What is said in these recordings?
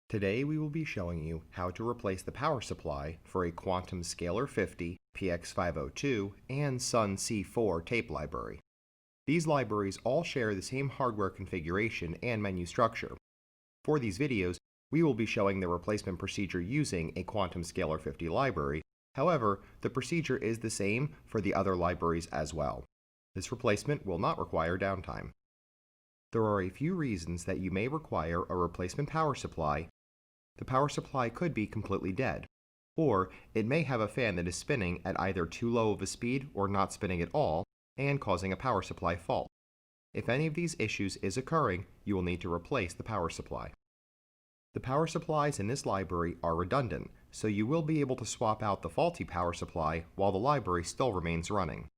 Today we will be showing you how to replace the power supply for a Quantum Scalar 50, PX502, and Sun C4 tape library. These libraries all share the same hardware configuration and menu structure. For these videos, we will be showing the replacement procedure using a Quantum Scalar 50 library. However, the procedure is the same for the other libraries as well. This replacement will not require downtime. There are a few reasons that you may require a replacement power supply. The power supply could be completely dead, or it may have a fan that is spinning at either too low of a speed or not spinning at all and causing a power supply fault. If any of these issues is occurring, you will need to replace the power supply. The power supplies in this library are redundant, so you will be able to swap out the faulty power supply while the library still remains running.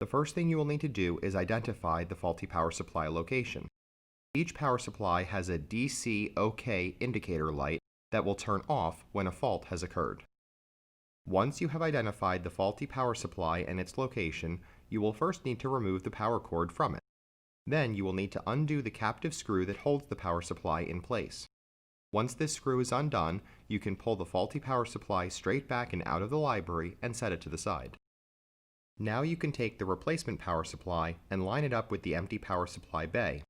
The first thing you will need to do is identify the faulty power supply location. Each power supply has a DC OK indicator light that will turn off when a fault has occurred. Once you have identified the faulty power supply and its location, you will first need to remove the power cord from it. Then you will need to undo the captive screw that holds the power supply in place. Once this screw is undone, you can pull the faulty power supply straight back and out of the library and set it to the side. Now you can take the replacement power supply and line it up with the empty power supply bay.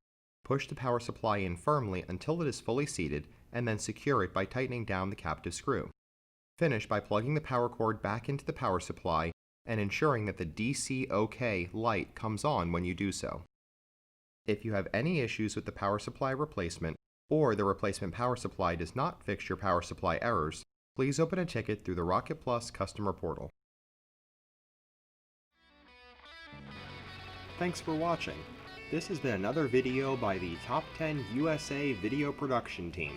Push the power supply in firmly until it is fully seated, and then secure it by tightening down the captive screw. Finish by plugging the power cord back into the power supply and ensuring that the DC OK light comes on when you do so. If you have any issues with the power supply replacement, or the replacement power supply does not fix your power supply errors, please open a ticket through the Rocket Plus customer portal. Thanks for watching. This has been another video by the Top 10 USA Video Production Team.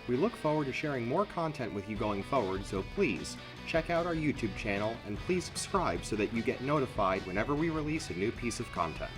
We look forward to sharing more content with you going forward, so please check out our YouTube channel and please subscribe so that you get notified whenever we release a new piece of content.